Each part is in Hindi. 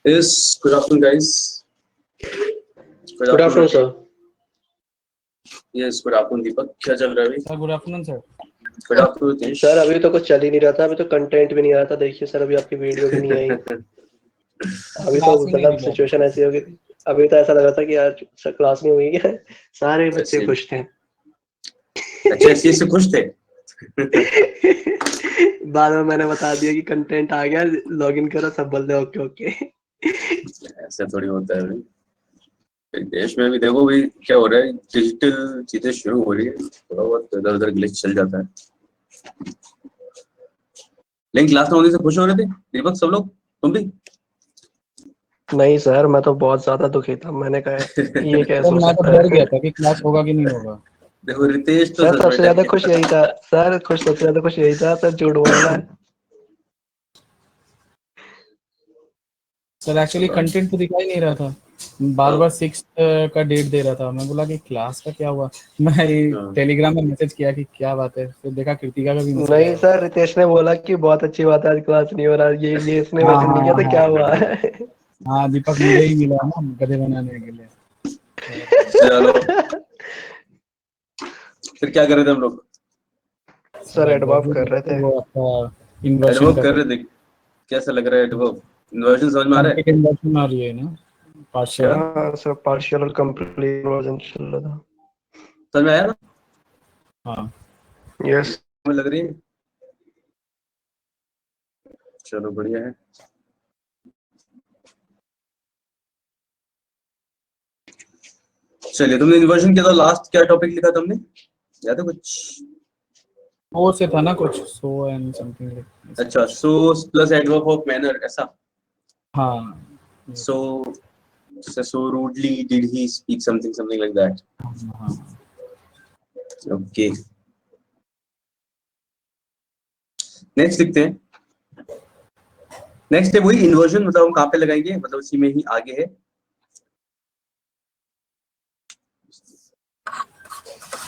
Yes, good afternoon, guys. Good afternoon, sir. Yes, good afternoon, Deepak. क्या चल रहा है अभी? Sir good afternoon sir. Good afternoon, Ritesh. Sir अभी तो कुछ चल ही नहीं रहा था, अभी तो कंटेंट भी नहीं आ रहा था। देखिए सर, अभी आपकी वीडियो भी नहीं आई। अभी तो क्लास में नहीं मतलब हुई सिचुएशन ऐसी हो गई। अभी तो ऐसा लग रहा था कि यार सर क्लास में हुई है, सारे बच्चे ऐसे- खुश थे। अच्छा, इस चीज से खुश थे? बाद में मैंने बता दिया कि कंटेंट आ गया, लॉगिन करो, सब बोल रहे ओके ओके। ऐसा थोड़ी होता है भाई। देश में भी देखो भाई क्या हो रहा है, डिजिटल चीजें शुरू हो रही है, थोड़ा बहुत इधर उधर ग्लिच चल जाता है। लेकिन क्लास में होने से खुश हो रहे थे दीपक सब लोग, तुम भी? नहीं सर, मैं तो बहुत ज्यादा दुखी था। मैंने कहा ये कैसे सर हो मैं तो सकता डर गया है। था कि क्लास होगा कि नहीं होगा। देखो रितेश तो सर सच में सबसे डर ज्यादा गया खुश था। यही था। सर खुश सबसे ज्यादा खुश यही था, सर झूठ बोलना है। सर एक्चुअली कंटेंट तो दिखा ही नहीं रहा था, बार बार 6 का डेट दे रहा था। मैं बोला कि क्लास का क्या हुआ। मैं टेलीग्राम में मैसेज किया कि क्या बात है, फिर देखा कृतिका का भी मैसेज नहीं आया। सर, रितेश ने बोला कि बहुत अच्छी बात है, आज क्लास नहीं हो रहा। ये इसने हाँ मैसेज नहीं किया हाँ तो क्या हाँ हुआ है। हाँ, दीपक मुझे ही मिला ना गधे बनाने के लिए। चलो फिर क्या कर रहे थे हम लोग? सर एडवर्ब कर रहे थे। वो आपका इन्वर्शन एडवर्ब का कर रहे थे? कैसा लग रहा है एडवर्ब? इन्वर्जन समझ में आ रहा है? कंप्लीट इन्वर्शन आ रही है ना, पार्शियल। हाँ सर, पार्शियल और कंप्लीट वर्जन चल रहा था। समझ में आया ना? हाँ यस। में लग रही है। चलो बढ़िया है। चलिए, तुमने इन्वर्जन किया था, लास्ट क्या टॉपिक लिखा तुमने, याद है कुछ? वो से था ना कुछ, सो एंड समथिंग। अच्छा, so plus adverb of manner, ऐसा। हाँ so so rudely did he speak, something like that. हाँ। Okay, नेक्स्ट लिखते हैं। नेक्स्ट है वही इन्वर्जन, मतलब हम कहाँ पे लगाएंगे, मतलब उसी में ही आगे है।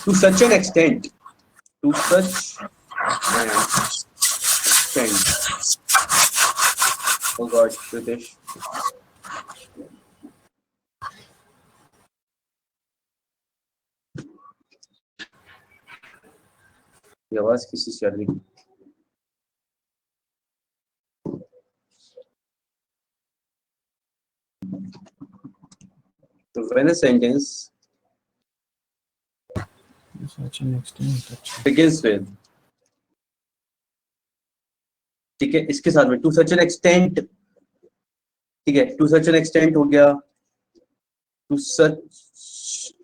To such an extent, to such an extent. Oh God, Ritesh. ये आवाज किसी से आ रही है? तो when a sentence begins with, ठीक है, इसके साथ में to such an extent, ठीक है, to such an extent हो गया, to such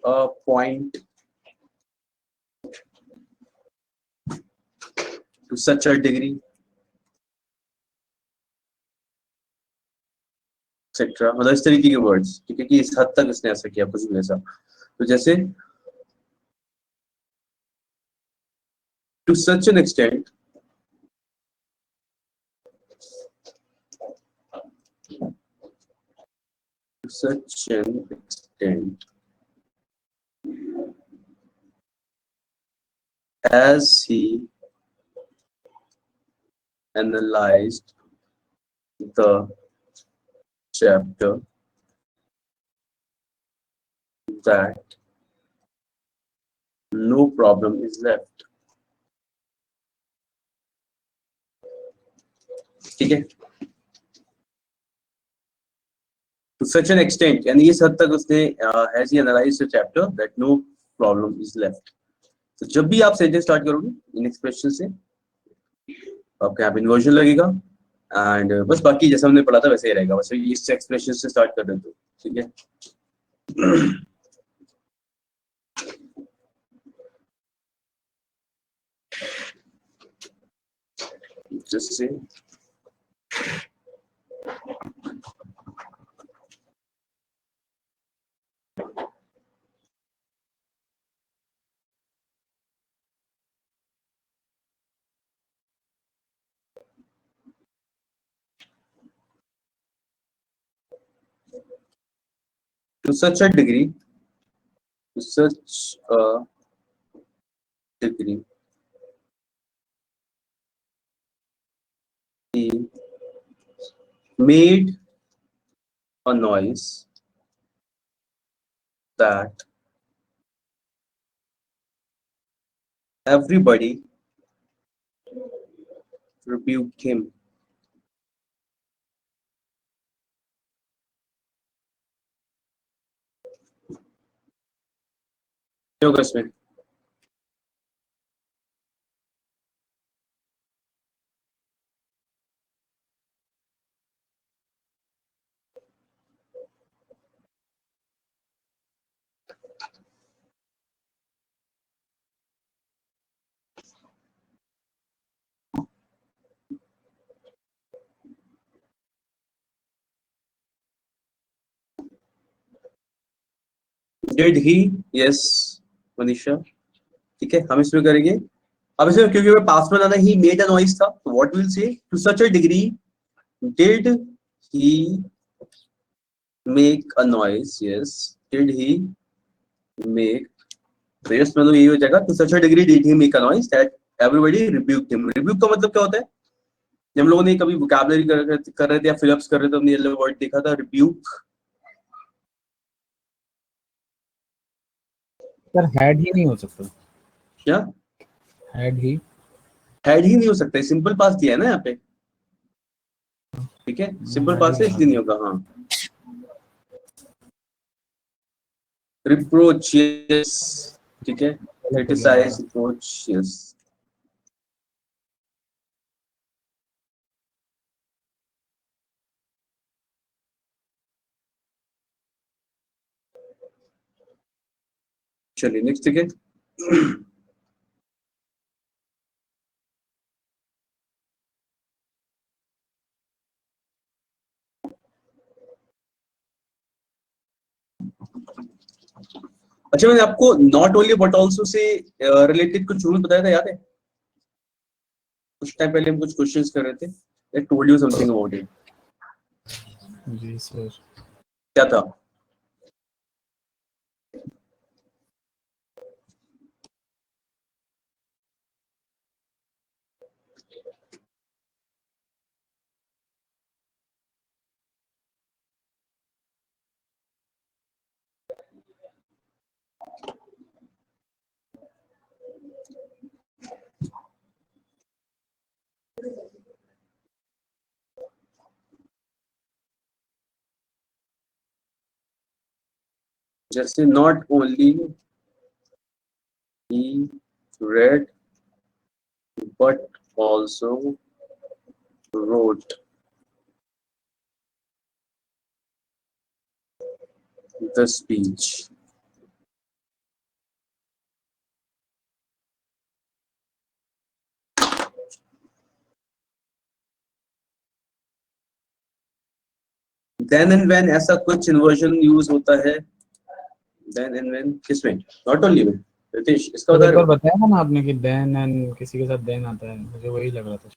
a point, to such a degree, etcetera, मतलब इस तरीके के वर्ड्स, ठीक है, कि इस हद तक इसने ऐसा किया, कुछ भी ऐसा। तो जैसे to such an extent, to such an extent as he analyzed the chapter that no problem is left, ठीक है। To such an extent यानी इस हद तक उसने has he analyzed the chapter that no problem is left। तो जब भी आप सेंटेंस स्टार्ट करोगे इन एक्सप्रेशन से, आपके यहाँ पे इन्वर्जन लगेगा, एंड बस बाकी जैसा हमने पढ़ा था वैसे ही रहेगा, बस इस एक्सप्रेशन से स्टार्ट कर देते हो, ठीक है। Just say to such a degree, to such a degree, he made a noise that everybody rebuked him. क्या होगा इसमें? Did he? Yes, मनीषा. ठीक है, हम इसमें करेंगे. अब इसमें क्योंकि मैं पास में लाना ही मेड अ नॉइज था, तो what will say to such a degree did he make a noise. Yes, did he make. तो यस मतलब यही हो जाएगा, to such a degree did he make a noise that everybody rebuked him. Rebuke का मतलब क्या होता है? जब हम लोगों ने कभी वोकैबुलरी कर रहे थे या फिलअप्स कर रहे थे, हमने ये वर्ड देखा था रिब्यूक. सर हैड ही नहीं हो सकता. क्या हैड ही नहीं हो सकता, सिंपल पास दिया है ना यहाँ पे. ठीक है, सिंपल पास है इसलिए नहीं होगा. हाँ, रिप्रोच. यस, ठीक है, क्रिटिसाइज, रिप्रोच. यस, चलिए नेक्स्ट. ठीक है, अच्छा मैंने आपको not only but also say related कुछ रूल बताया था, याद है? कुछ टाइम पहले हम कुछ क्वेश्चंस कर रहे थे. I told you something about it. जी सर. क्या था? जैसे not only he read but also wrote the speech. Then and when ऐसा कुछ इन्वर्जन यूज होता है. Then and when किसमें? Not only में. रितेश इसका बता एक रहे बार हो? बताया था ना आपने कि देन एंड किसी के साथ देन आता है, मुझे वही लग रहा था.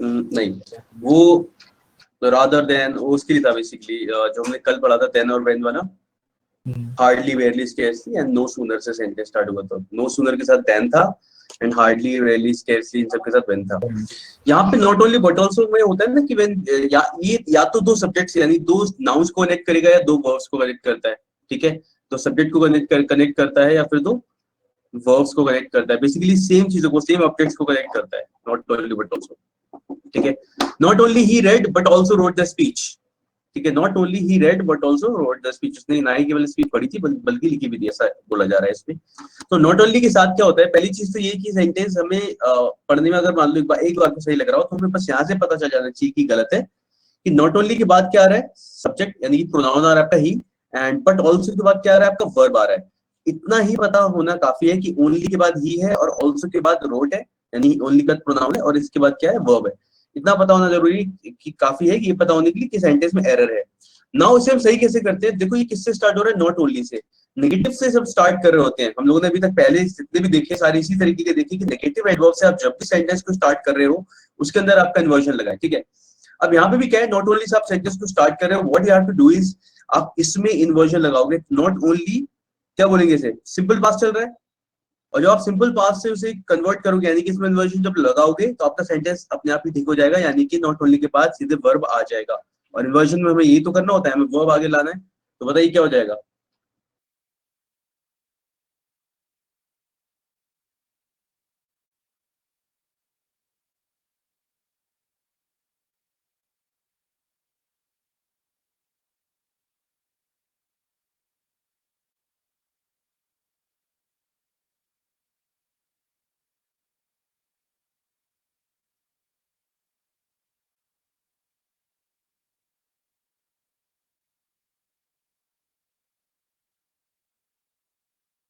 नहीं, वो rather than वो उसके लिए था बेसिकली, जो हमने कल पढ़ा था then और when वाला. Hardly, rarely, scarcely and no sooner से सेंटेंस स्टार्ट हुआ था. नो सूनर के साथ देन था एंड हार्डली, रेयरली, स्केर्सली इन सब के साथ व्हेन था. यहाँ पे नॉट ओनली बट आल्सो में होता है ना कि व्हेन या तो दो सब्जेक्ट्स यानी दो नाउन्स को कनेक्ट करेगा या दो वर्ब्स को कनेक्ट करता है. ठीक है, तो सब्जेक्ट को कनेक्ट करता है या फिर दो वर्ब्स को कनेक्ट करता है. बेसिकली सेम चीजों को, सेम ऑब्जेक्ट्स को कनेक्ट करता है. Not only but also. ठीक है, not only he read but also road the speech. ठीक है, not only he read but also road the speech. उसने ना ही केवल स्पीच पढ़ी थी बल्कि लिखी भी थी, ऐसा बोला जा रहा है इसमें. तो नॉट ओनली के साथ क्या होता है? पहली चीज तो ये कि सेंटेंस हमें पढ़ने में अगर मान लो एक बार को सही लग रहा हो तो हमें बस यहाँ से पता चल जाना चाहिए कि गलत है. कि नॉट ओनली के बाद क्या आ रहा है? सब्जेक्ट यानी कि प्रोनाउन आ रहा है आपका ही, एंड बट ऑल्सो के बाद क्या आ रहा है? आपका वर्ब आ रहा है. इतना ही पता होना काफी है कि ओनली के बाद ही है और ऑल्सो के बाद रोट है, यानी ओनली का प्रोनाउन है और इसके बाद क्या है? वर्ब है. इतना पता होना जरूरी कि काफी है कि ये पता होने के लिए कि सेंटेंस में एरर है. नाउ इसे हम सही कैसे करते हैं? देखो ये किससे स्टार्ट हो रहा है? नॉट ओनली से. नेगेटिव से सब स्टार्ट कर रहे होते हैं. हम लोगों ने अभी तक पहले जितने भी देखे सारे इसी तरीके के देखे कि नेगेटिव एडवर्ब से आप जब भी सेंटेंस को स्टार्ट कर रहे हो उसके अंदर आपका इन्वर्जन लगा है. ठीक है, अब यहाँ पे भी क्या है? नॉट ओनली से आप सेंटेंस को स्टार्ट कर रहे हो, what you have to do is आप इसमें इन्वर्जन लगाओगे. नॉट ओनली क्या बोलेंगे इसे? सिंपल पास्ट चल रहा है, और जब आप सिंपल पास्ट से उसे कन्वर्ट करोगे यानी कि इसमें इन्वर्जन जब लगाओगे तो आपका सेंटेंस अपने आप ही ठीक हो जाएगा. यानी कि नॉट ओनली के बाद सीधे वर्ब आ जाएगा और इन्वर्जन में हमें यही तो करना होता है, हमें वर्ब आगे लाना है। तो बताइए क्या हो जाएगा?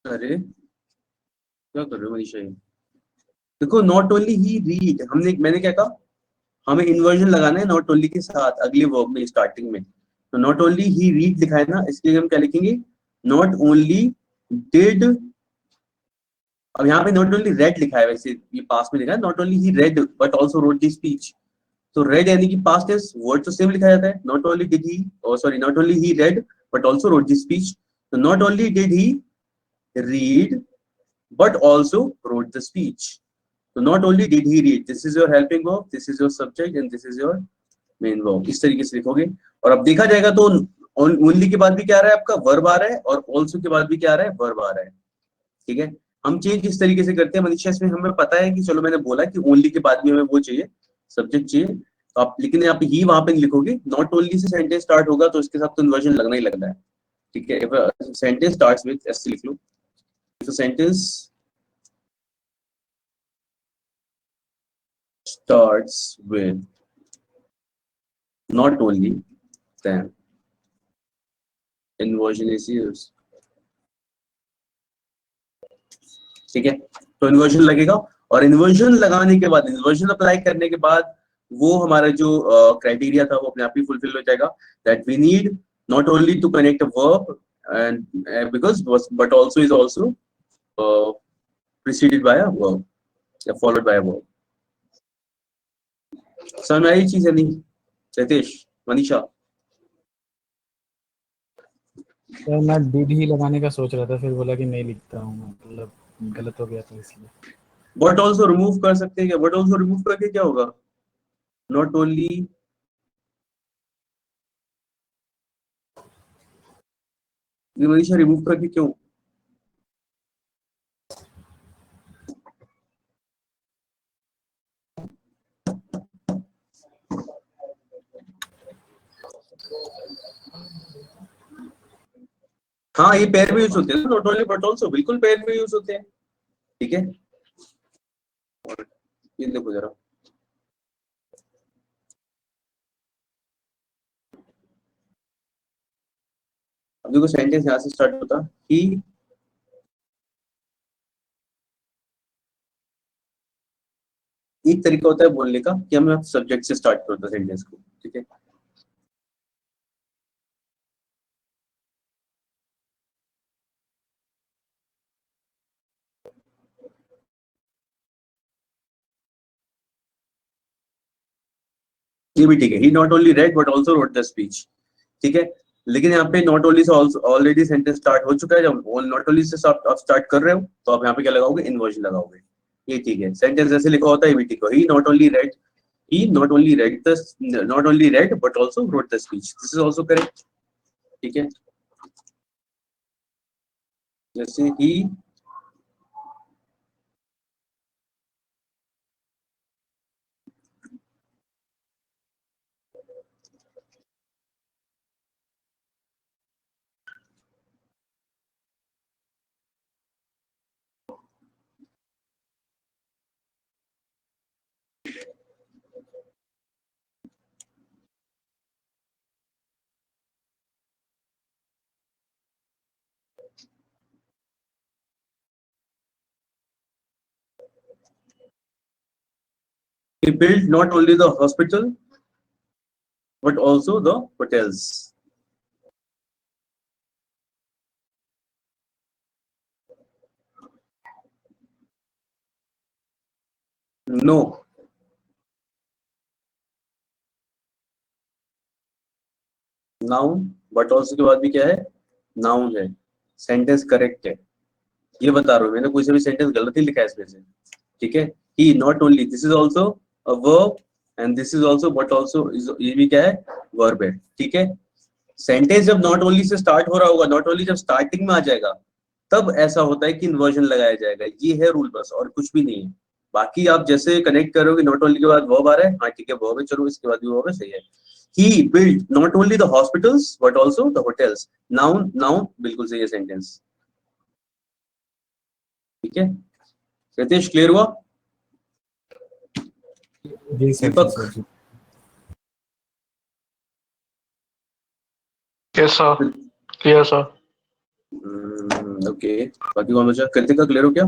अरे क्या कर रहे हो मनीषा? ये देखो, नॉट ओनली ही रीड, मैंने क्या कहा, हमें इन्वर्जन लगाना है नॉट ओनली के साथ अगले वर्ब में स्टार्टिंग में। तो नॉट ओनली ही रीड लिखा है ना, इसके लिए हम क्या लिखेंगे? नॉट ओनली डिड, अब यहाँ पे नॉट ओनली रेड लिखा है, वैसे ये पास में लिखा है not only he read but also wrote the speech. तो रेड यानी कि पास्ट टेंस, वर्ड तो सेम लिखा जाता है, not only did he, sorry not only he read but also wrote the speech. तो not only did he read but also wrote the speech. So not only did he read, this is your helping verb, this is your subject and this is your main verb. इस तरीके से लिखोगे। और अब देखा जाएगा तो only के बाद भी क्या आ रहा है आपका? वर्ब आ रहा है, और also के बाद भी क्या आ रहा है? वर्ब आ रहा है। ठीक है, हम चेंज इस तरीके से करते हैं मनीषा, इसमें हमें पता है कि चलो मैंने बोला कि only के बाद भी हमें वो चाहिए, सब्जेक्ट चाहिए, तो आप लेकिन आप ही वहां पे लिखोगे, नॉट ओनली से सेंटेंस स्टार्ट होगा तो इसके साथ तो इन्वर्जन लगना ही लगना है। ठीक है, सेंटेंस स्टार्ट्स विद, ऐसे लिख लो, sentence starts with not only, then inversion is used. ठीक है, तो इन्वर्जन लगेगा, और इन्वर्जन लगाने के बाद, इन्वर्जन अप्लाई करने के बाद वो हमारा जो क्राइटेरिया था वो अपने आप ही फुलफिल हो जाएगा, that we need not only to connect a verb and because but also is also preceded by a verb या followed by a verb। समझ में आई चीज है नहीं? रितेश, मनीषा, सर मैं डिड ही लगाने का सोच रहा था, फिर बोला कि नहीं लिखता हूँ, मतलब गलत हो गया तो इसलिए। बट ऑल्सो रिमूव कर सकते हैं क्या? बट ऑल्सो रिमूव करके क्या होगा? नॉट ओनली, मनीषा रिमूव करके क्यों? हाँ, ये पेयर में यूज होते हैं, नॉट ओनली बट ऑल्सो बिल्कुल पेयर में यूज होते हैं। ठीक है, ये देखो जरा, अब देखो सेंटेंस यहाँ से स्टार्ट होता, ही एक तरीका होता है बोलने का कि हम सब्जेक्ट से स्टार्ट करते हैं सेंटेंस को। ठीक है, ये भी ठीक है, he not only read but also wrote the speech. ठीक है, लेकिन यहाँ पे नॉट ओनली से ऑलरेडी सेंटेंस स्टार्ट हो चुका है, जब नॉट ओनली से आप स्टार्ट कर रहे हो तो आप यहाँ पे क्या लगाओगे? इन्वर्जन लगाओगे। ये ठीक है, सेंटेंस जैसे लिखा होता है ये भी ठीक है, he not only read, he not only read the not only read but also wrote the speech, this is also correct। ठीक है, जैसे ही he built not only the hospital but also the hotels। no, noun but also के बाद भी क्या है? नाउन है, सेंटेंस करेक्ट है, ये बता रहा हूँ, मैंने कोई से भी सेंटेंस गलत ही लिखा है इसमें से। ठीक है, he not only, this is also a verb and this is also but also, ये भी क्या है, वर्ब है, ठीक है। सेंटेंस जब नॉट ओनली से स्टार्ट हो रहा होगा, नॉट ओनली जब स्टार्टिंग में आ जाएगा, तब ऐसा होता है कि इन्वर्जन लगाया जाएगा। ये है रूल बस, और कुछ भी नहीं है। बाकी आप जैसे कनेक्ट करोगे, नॉट ओनली के बाद वर्ब आ रहा है, हाँ ठीक है वर्ब है, चलो इसके बाद भी वर्ब है, सही है। He build not only the hospitals but also the hotels, noun, noun बिल्कुल सही है सेंटेंस, ठीक है। रितेश क्लियर हुआ? जी सर, दीपक? सर जी। Yes sir, clear sir. Okay, बाकी कौन बचा? कृतिका क्लियर हो क्या?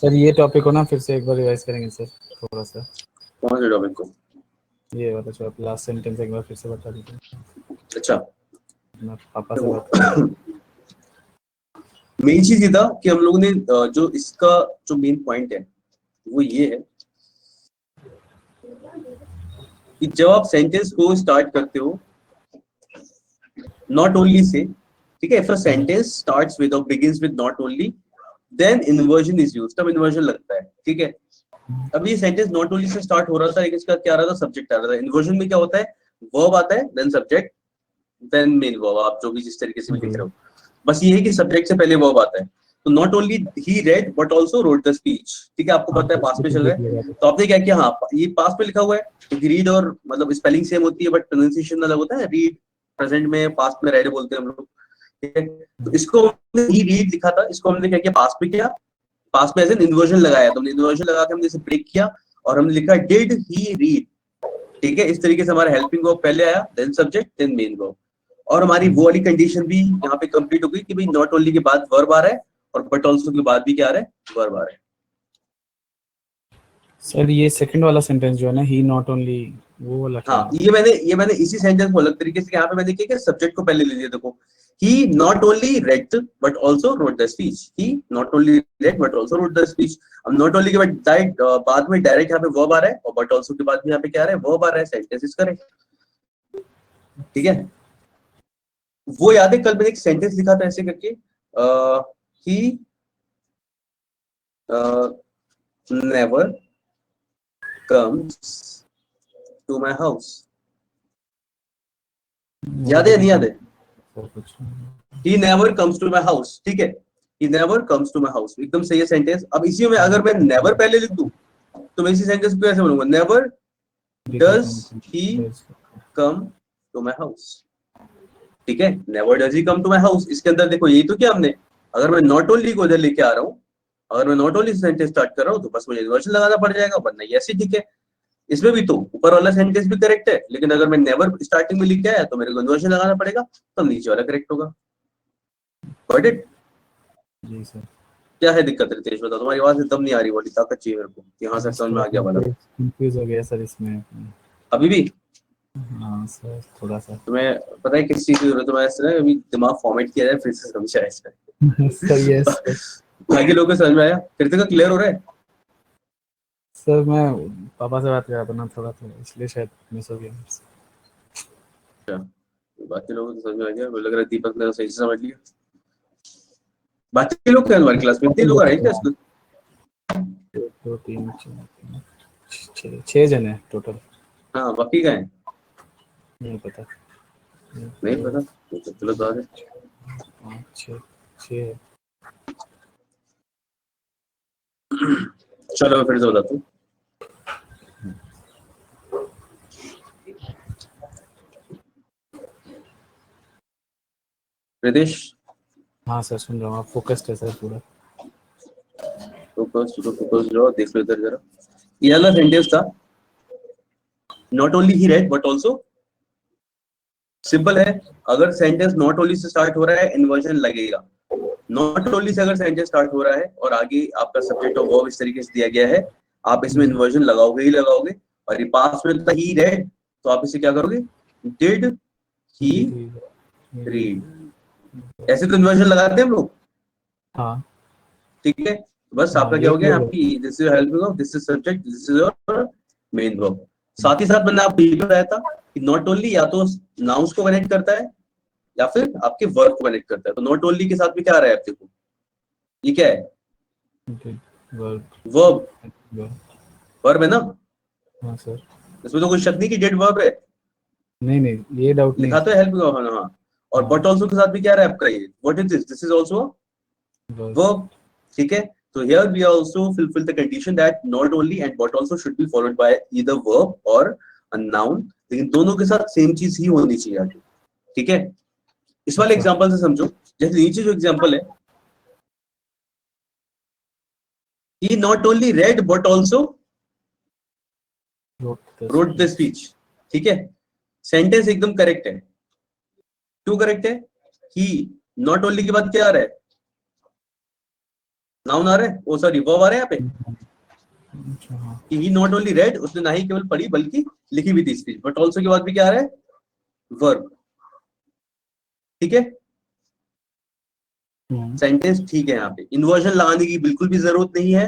सर ये टॉपिक को ना फिर से एक बार रिवाइज करेंगे सर, थोड़ा सा। कौन से टॉपिक को? ये वाला जो आप लास्ट सेंटेंस एक बार फिर से बता दीजिए। अच्छा, मैं पापा से बात करूँ। मेन चीज ये था कि हम लोगों ने जो इसका जो मेन पॉइंट है वो ये है कि जब आप सेंटेंस को स्टार्ट करते हो नॉट ओनली से, ठीक है, if a sentence starts with or begins with not only, then inversion is used, तब इन्वर्जन लगता है, ठीक है। अब ये सेंटेंस नॉट ओनली से स्टार्ट हो रहा था, लेकिन इसका क्या आ रहा था, सब्जेक्ट आ रहा था। इन्वर्जन में क्या होता है, वर्ब आता है, then subject, then main verb, आप जो भी जिस तरीके से भी लिख रहे हो, बस ये है कि सब्जेक्ट से पहले वर्ब आता है। तो not only he read but also wrote the speech, ठीक है, आपको पता है पास्ट में चल रहा है, तो आपने क्या किया, हाँ ये पास्ट में लिखा हुआ है, क्योंकि रीड और मतलब स्पेलिंग सेम होती है बट प्रोनाउंसिएशन अलग होता है। रीड प्रेजेंट में, पास्ट में रेड बोलते हैं हम लोग, ठीक है। तो इसको ही रीड लिखा था, इसको हमने क्या किया, पास्ट में किया, पास्ट में एज एन इन्वर्जन लगाया, तो हमने इन्वर्जन लगा के हमने इसे ब्रेक किया और हमने लिखा डिड ही रीड, ठीक है। इस तरीके से हमारा हेल्पिंग वर्ब पहले आया, then subject, then main verb, और हमारी वो वाली कंडीशन भी यहाँ पे कंप्लीट हो गई कि भाई नॉट ओनली के बाद वर्ब आ रहा है और बट ऑल्सो के बाद भी क्या आ रहा है, वर्ब आ रहा है। सर ये सेकंड वाला सेंटेंस जो है ना, ही नॉट ओनली, वो वाला क्या हाँ, है? ये मैंने इसी सेंटेंस को अलग तरीके से यहाँ पे मैंने किया कि सब्जेक्ट को पहले ले लिया। देखो, he not only read but also wrote the speech, he not only read but also wrote the speech. अब नॉट ओनली के बाद में डायरेक्ट यहाँ पे वर्ब आ रहा है और बट ऑल्सो के बाद में यहाँ पे क्या आ रहा है, वर्ब आ रहा है, सेंटेंस इज करेक्ट, ठीक है। वो याद है कल मैंने एक सेंटेंस लिखा था ऐसे करके, he never comes to my house, याद है या नहीं याद है? He never comes to my house, ठीक है, he never comes to my house, एकदम सही है सेंटेंस। अब इसी में अगर मैं never पहले लिख दूं तो मैं इसी सेंटेंस को कैसे बोलूंगा, never does he come to my house, ठीक है, never does he come to my house। इसके अंदर देखो यही तो क्या हमने, अगर मैं नॉट ओनली को इधर लेके आ रहा हूँ, अगर मैं नॉट ओनली सेंटेंस स्टार्ट कर रहा हूँ तो बस मुझे इन्वर्जन लगाना पड़ जाएगा, वरना ये ऐसे ठीक है। इसमें भी तो ऊपर वाला सेंटेंस भी करेक्ट है, लेकिन अगर मैं नेवर स्टार्टिंग में लिख के आया तो मेरे को इन्वर्जन लगाना पड़ेगा, तो नीचे वाला करेक्ट होगा। Got it? जी सर। क्या है दिक्कत रितेश, बताओ, तुम्हारी आवाज एकदम नहीं आ रही, बड़ी ताकत चाहिए मेरे को, यहाँ से समझ में आ गया वाला। कंफ्यूज हो गया सर इसमें। अभी भी? हाँ सर, थोड़ा सा। तुम्हें पता है किस चीज की जरूरत है? तुम्हें इस तरह अभी दिमाग फॉर्मेट किया जाए, फिर से समझ आए इसमें। सर यस बाकी लोगों को समझ में आया? कृतिका क्लियर हो रहा है? सर, मैं पापा से बात कर रहा था ना थोड़ा, तो इसलिए शायद मिस हो गया। बाकी लोगों को समझ में आ गया, मुझे लग रहा है दीपक ने सही से समझ लिया। बाकी लोग क्या हमारी क्लास में, इतने लोग आ रहे हैं क्या इसमें? 2 3 4 6 जन है टोटल। हाँ, बाकी क्या है नहीं पता। नहीं पता, तो चलो तो आगे। 5 6 चलो मैं फिर से बताता हूँ। रितेश, हाँ सर सुन रहा हूँ, आप फोकस्ड है सर पूरा। फोकस जाओ, देख लो इधर जरा। ये वाला सेंटेंस था, not only he read but also, simple है। अगर सेंटेंस नॉट ओनली से स्टार्ट हो रहा है, इन्वर्जन लगेगा। नॉट ओनली से अगर सेंटेंस स्टार्ट हो रहा है और आगे आपका सब्जेक्ट और वर्ब इस तरीके से दिया गया है, आप इसमें इन्वर्जन लगाओगे ही लगाओगे। और ये पास्ट में था ही रेड, तो आप इसे क्या करोगे, डिड ही रीड, ऐसे तो इन्वर्जन लगाते हैं हम लोग, हाँ ठीक है। बस आपका क्या हो गया, आपकी this is helping of, this is subject, this is your main verb. साथ ही साथ मैंने आपको ये बताया था कि नॉट ओनली या तो नाउन्स को कनेक्ट करता है या फिर आपके वर्ब को कनेक्ट करता है। तो नॉट ओनली के साथ भी क्या आ रहा है, आप देखो ये क्या है, वर्ब, वर्ब है ना, हाँ सर, इसमें तो कोई शक नहीं कि डेड वर्ब है, नहीं नहीं ये डाउट नहीं लिखा तो है हेल्प हाँ हाँ। और हाँ, बट ऑल्सो के साथ भी क्या रैप कराइए, what is this, this is also बस verb, ठीक है। तो here we also fulfill the condition that not only and but also should be followed by either verb or a noun, लेकिन दोनों के साथ सेम चीज ही होनी चाहिए आगे, ठीक है। इस वाले अच्छा एग्जांपल से समझो, जैसे नीचे जो एग्जांपल है, he not only read but also wrote the speech, ठीक है। सेंटेंस एकदम करेक्ट है, क्यों करेक्ट है, he not only के बाद क्या आ रहा है, नाउन आ रहा है, ओ सॉरी वर्ब आ रहा है यहाँ पे, अच्छा हाँ कि ही नॉट ओनली रेड, उसने ना ही केवल पढ़ी बल्कि लिखी भी थी स्पीच, बट ऑल्सो के बाद भी क्या आ रहा है, वर्ब, ठीक है। सेंटेंस ठीक है, यहाँ पे इन्वर्जन लगाने की बिल्कुल भी जरूरत नहीं है,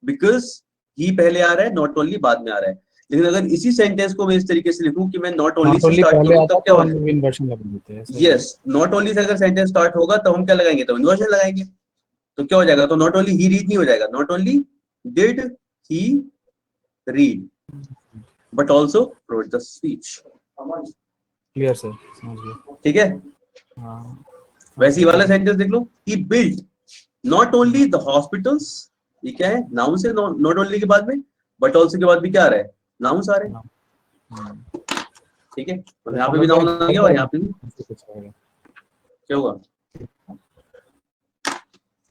बिकॉज ही पहले आ रहा है, नॉट ओनली बाद में आ रहा है। लेकिन अगर इसी सेंटेंस को मैं इस तरीके से लिखूं कि मैं नॉट ओनली नॉट से ओनली स्टार्ट पहले करूं, आता तब क्या तो हो हम जाएगा, लोग इन्वर्शन लगा देते हैं सही है यस, नॉट ओनली से अगर सेंटेंस स्टार्ट होगा तब हम क्या लगाएंगे, तब इन्वर्जन लगाएंगे, तो क्या हो जाएगा, तो नॉट ओनली ही रीड नहीं हो जाएगा, not only did he read but also wrote the speech, clear sir समझ गया ठीक है। हाँ वैसे ही ओके वाला सेंटेंस देख लो, he built not only the hospitals, ये क्या है, नाउन से नॉट ओनली के बाद में बट ऑल्सो के बाद भी क्या आ रहा है, नाउन्स आ रहे हैं, ठीक है। और यहाँ पे भी नाउन आ गया और यहाँ पे भी क्या हुआ,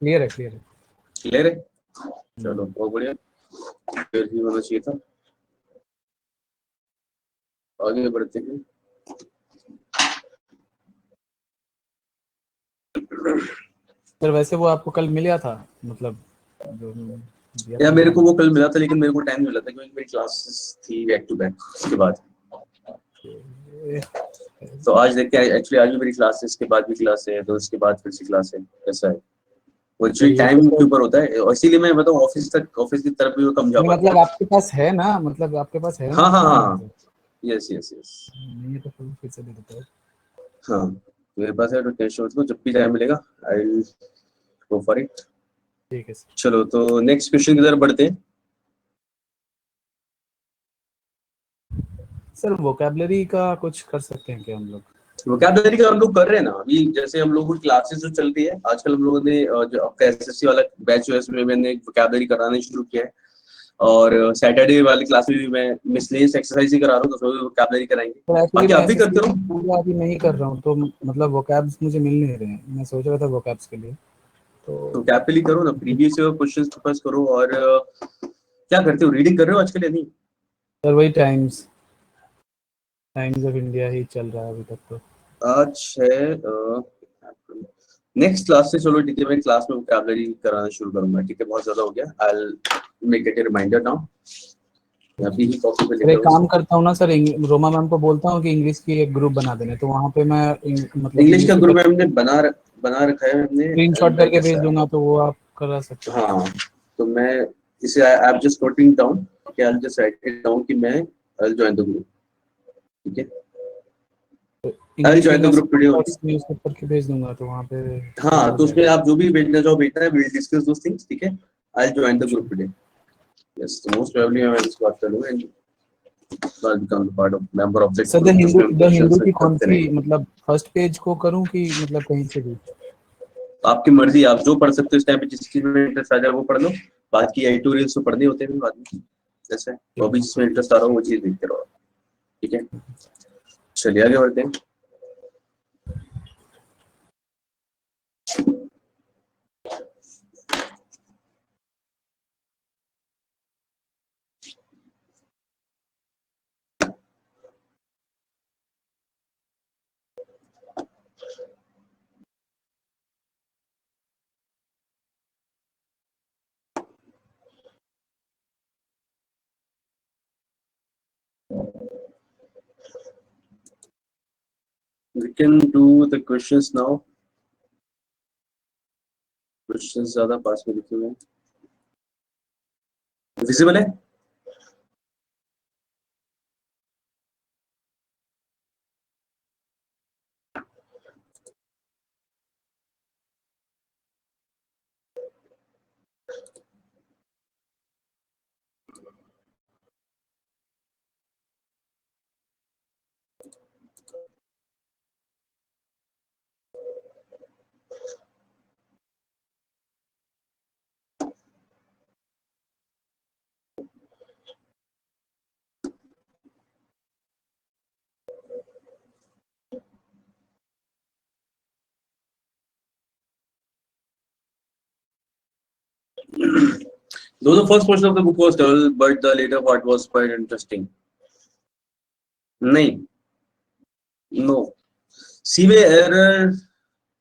क्लियर है क्लियर है क्लियर है। चलो बहुत बढ़िया, क्लियर ही होना चाहिए था। आगे बढ़ते हैं। सर वैसे वो आपको कल मिला था मतलब जो दिया या था मेरे ना को वो कल मिला था, लेकिन मेरे को टाइम नहीं मिला था क्योंकि मेरी क्लासेस थी बैक टू बैक उसके बाद। तो आज देखते हैं, एक्चुअली आज भी मेरी क्लासेस के बाद भी क्लास है, तो उसके बाद फिर से क्लास है, ऐसा है वो सर एक्चुअली ये तो टाइम के सर ऊपर होता है, और इसीलिए मैं बताऊं ऑफिस तक, ऑफिस की तरफ भी वो कम जा नहीं पाता मतलब हूँ। आपके पास है ना मतलब आपके पास है ना हाँ हाँ टाइम हाँ, यस यस यस, नहीं है तो फिर से दे देता है हाँ मेरे पास है, तो टेंशन मत लो, जब भी टाइम मिलेगा I will go for it. ठीक है सर चलो तो नेक्स्ट क्वेश्चन की तरफ बढ़ते हैं। सर वोकैबलरी का कुछ कर सकते हैं क्या हम लोग वोकैबुलरी का हम लोग कर रहे हैं ना अभी, जैसे हम लोगों की क्लासेस जो चलती है आजकल, हम लोगों ने जो आपका एसएससी वाला बैच जो है उसमें मैंने वोकैबुलरी कराना शुरू किया है, और सैटरडे वाली क्लास में भी मैं मिसलेनियस एक्सरसाइज ही करा रहा हूँ, तो उसमें भी वोकैबुलरी कराएंगे। तो एक्चुअली बाकी मैं आप भी करते एसएससी रहो, पूरा अभी नहीं कर रहा हूँ तो मतलब वोकैब्स मुझे मिल नहीं रहे हैं मैं सोच रहा था वोकैब्स के लिए तो तो वोकैबुलरी करो ना, प्रीवियस क्वेश्चंस फोकस करो, और क्या करते हो, रीडिंग कर रहे हो आजकल या नहीं। सर वही टाइम्स ऑफ इंडिया ही चल रहा है अभी तक तो आज है नेक्स्ट क्लास से, चलो ठीक है, मैं क्लास में वोकैबुलरी कराना शुरू करूंगा, ठीक है, बहुत ज्यादा हो गया, I will make it a reminder now, अभी ही कॉपी पे लिख सर रहा एक हूँ काम इसे। करता हूँ ना सर रोमा मैम को बोलता हूँ कि इंग्लिश की एक ग्रुप बना देने तो वहाँ पे मैं मतलब इंग्लिश का इंग्लिश की ग्रुप हमने बना रखा है हमने, स्क्रीनशॉट मैं करके भेज कैसा, दूंगा तो वो आप करा सकते हैं हाँ, तो मैं इसे I am just noting down, कि I just write it down कि मैं I will join the group, ठीक है, आई विल इंग्लिश की जॉइन द मैं ग्रुप टुडे ओनली। स्क्रीनशॉट करके भेज दूंगा तो वहाँ पे हाँ हो तो उसमें जाएगा आप जो भी भेजना चाहो भेजना है, विल डिस्कस दोस थिंग्स, ठीक है, आई विल जॉइन द अच्छा ग्रुप टुडे, यस, तो मोस्ट प्रोबब्ली मैं इसको बात कर लूंगा and I become the part of member of the sir group, जिसमें हम द हिंदू क्वेश्चंस की कौन करते सी रहेंगे। मतलब फर्स्ट पेज को करूँ कि मतलब कहीं से भी आपकी मर्जी, आप जो पढ़ सकते हो इस टाइम पे, जिस चीज में इंटरेस्ट आ जाए वो पढ़ लो, बाकी एडिटोरियल्स तो पढ़ने होते हैं बाद में, जैसे तो अभी जिसमें इंटरेस्ट आ रहा हो वो चीज देखते रहो, ठीक है। चलिए आगे बढ़ते हैं। We can do the questions now. Questions ज्यादा पास में लिखे हुए हैं, विजिबल है। Though the first portion of the book was dull, but the later part was quite interesting. नहीं, नो, सी में एरर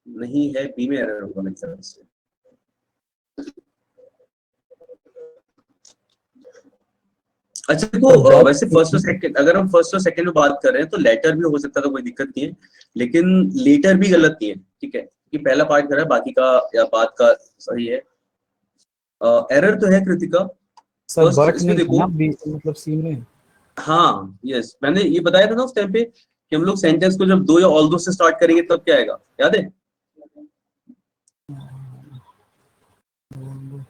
नहीं है, बी में एरर होगा मेरे ख्याल से। अच्छा देखो, वैसे फर्स्ट और सेकंड, अगर हम फर्स्ट और सेकंड में बात कर रहे हैं तो लेटर भी हो सकता था, कोई दिक्कत नहीं है, लेकिन लेटर भी गलत नहीं है, ठीक है, कि पहला पार्ट कर रहा है, बाकी का या बात का सही है। एरर तो है कृतिका, सर First, वर्क इसमें नहीं देखो, था ना बी मतलब सी में। हाँ यस, मैंने ये बताया था ना उस टाइम पे कि हम लोग सेंटेंस को जब दो या ऑल दो से स्टार्ट करेंगे तब क्या आएगा, याद है?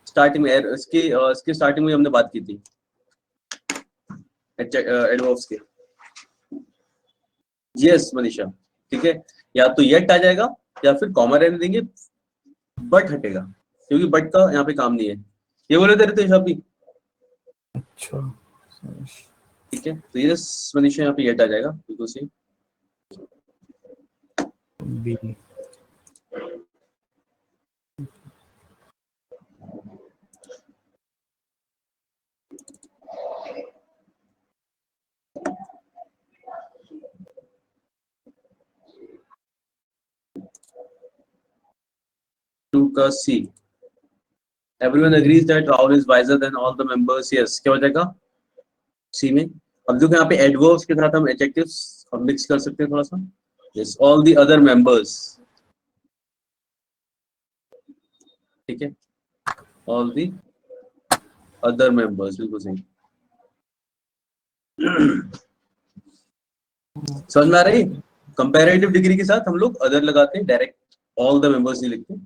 स्टार्टिंग में इसके स्टार्टिंग में हमने बात की थी एडवर्ब्स के। यस मनीषा, ठीक है, या तो येट आ जाएगा या फिर कॉमा रहने देंगे, बट हटेगा, क्योंकि बट का यहाँ पे काम नहीं है, ये बोले थे रितेश आप भी, अच्छा ठीक है, तो यस मनीषा, यहाँ पे येट आ जाएगा बिल्कुल सही। बी। टू का सी, everyone agrees that Rahul is wiser than all the members, yes, क्या हो जाएगा सी में। अब देखो यहाँ पे एडवर्ब्स के साथ हम एडजेक्टिव्स हम मिक्स कर सकते हैं थोड़ा सा, yes, all the other members, ठीक है, all the other members, बिल्कुल सही। समझ में आ रही है? कंपैरेटिव डिग्री के साथ हम लोग अदर लगाते हैं, डायरेक्ट ऑल द मेंबर्स नहीं लिखते।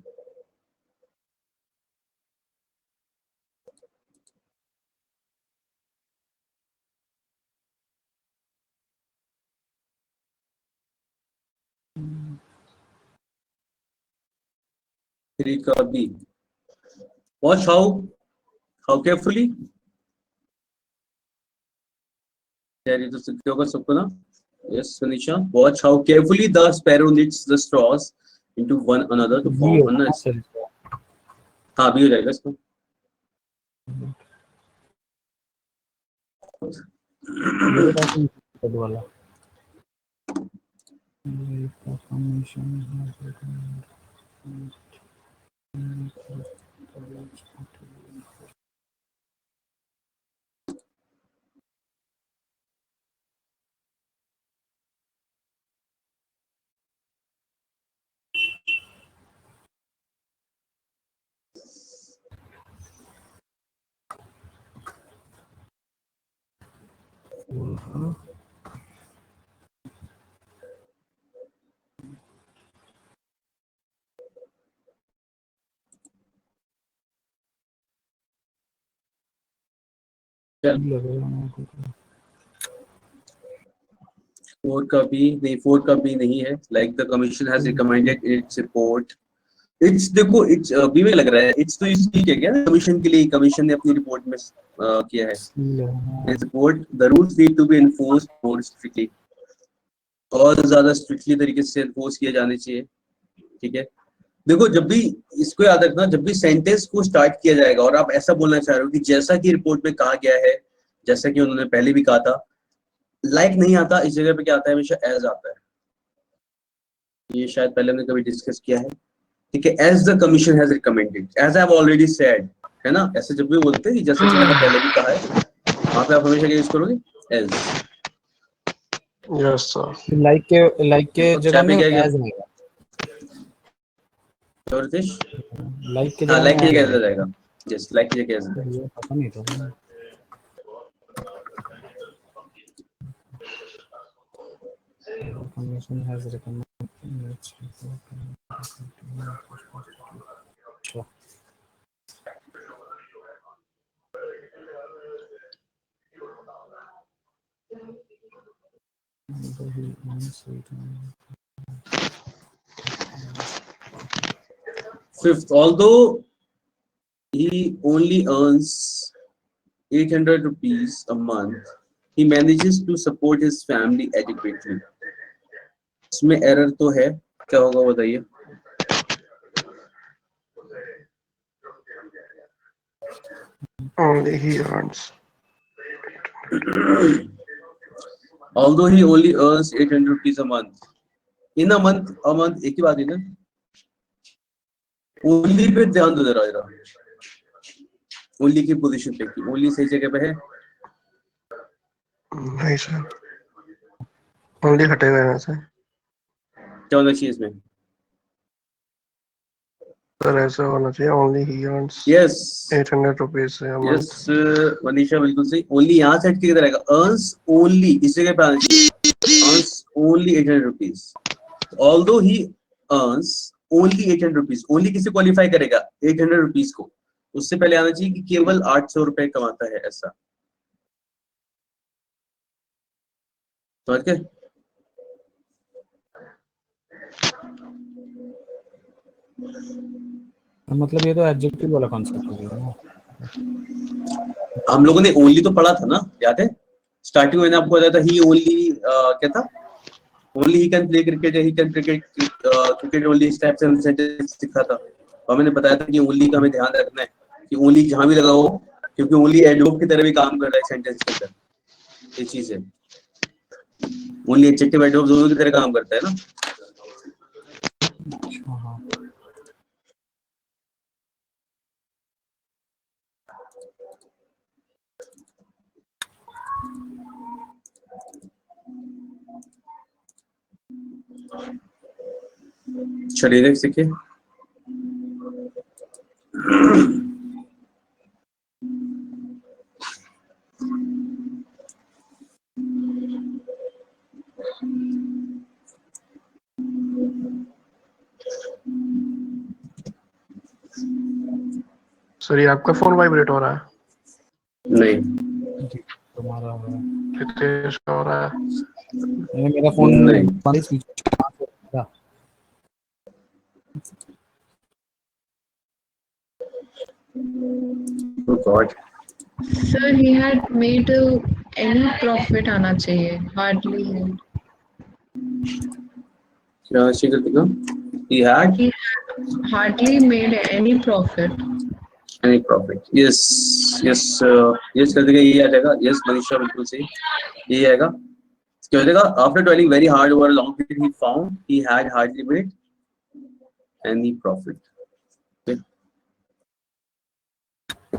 थ्री का बी, वॉच हाउ केयरफुली, तैयारी तो सीखते होगा सबको ना। Yes Manisha, watch how carefully the sparrow knits the straws into one another to be form a होगा ना nest। सर। हाँ भी हो जाएगा इसको। मेरे पास नहीं है कोड वाला। Information has recommended. फोर का भी नहीं, फोर का भी नहीं है, like the commission has recommended its report. It's देखो, इट्स बी में लग रहा है, इट्स तो इस ठीक है क्या, कमीशन के लिए, कमीशन ने अपनी रिपोर्ट में किया है report, the rules need to be enforced more strictly, और ज्यादा स्ट्रिक्टली तरीके से एनफोर्स किए जाने चाहिए, ठीक है। देखो जब भी, इसको याद रखना, जब भी सेंटेंस को स्टार्ट किया जाएगा और आप ऐसा बोलना चाह रहे हो कि जैसा कि रिपोर्ट में कहा गया है, जैसा कि उन्होंने पहले भी कहा था, लाइक नहीं आता, इस जगह पे क्या आता है, हमेशा एज आता है। ये शायद पहले हमने कभी डिस्कस किया है, ठीक है, as the commission has recommended, as I have already said, है ना, ऐसे जब भी बोलते हैं कि जैसे कि मैंने पहले भी कहा है, वहां पे आप हमेशा क्या यूज करोगे, एज। Yes sir. लाइक के जगह में क्या एज आएगा। रितेश, लाइक के हाँ जगह लाइक में की एज जगह आएगा। एज जाएगा, जस्ट लाइक की जगह एज जाएगा। ये पता नहीं था। Commission has recommended. अच्छा। Fifth, although he only earns 800 rupees a month, he manages to support his family adequately. इसमें एरर तो है, क्या होगा बताइए? Only he earns. Although he only earns 800 rupees a month. In a month एक ही बात है ना? Only पे ध्यान दो जरा. Only की पोजीशन पे की. Only सही जगह पे है. नहीं सर, only हटे हुए हैं सर. क्या होना चाहिए इसमें? सर ऐसा होना चाहिए, only he earns Yes. 800 rupees a month. Yes, Manisha बिल्कुल सही. Only यहाँ से हट के किधर आएगा? Earns only इस जगह पे आना चाहिए. Earns only 800 rupees. Although he earns only 800 rupees. Only किसे क्वालिफाई करेगा? 800 rupees को. उससे पहले आना चाहिए कि केवल 800 रुपए कमाता है ऐसा. समझ गए? मतलब ये तो एडजेक्टिव वाला कॉन्सेप्ट हो गया ना. हम लोगों ने ओनली तो पढ़ा था ना, याद है? स्टार्टिंग में आपको बताया था ही ओनली क्या था? Only he can play cricket, he can cricket only, इस टाइप से सेंटेंस सिखा था. और मैंने बताया था कि ओनली का हमें ध्यान रखना है कि ओनली जहां भी लगा हो, क्योंकि ओनली एडवर्ब की तरह भी काम कर रहा है सेंटेंस के अंदर. ये चीज है. ओनली एडजेक्टिव एडवर्ब दोनों की तरह काम करता है ना. हाँ. चलिए सीखिए. सर ये आपका फोन वाइब्रेट हो रहा है? नहीं, तुम्हारा हो रहा है. रितेश का हो रहा है? ये मेरा फोन नहीं. वाली स्विच था. Oh God. Sir, he had made any profit आना चाहिए. Hardly. क्या चाहिए करते का? He had He hardly made any profit. any profit. Yes, yes, yes कर देगा. ये आ जाएगा. Yes, मनीषा बिल्कुल सही. ये आएगा. क्या हो जाएगा? After toiling very hard over a long period, he found he had hardly made any profit. Okay.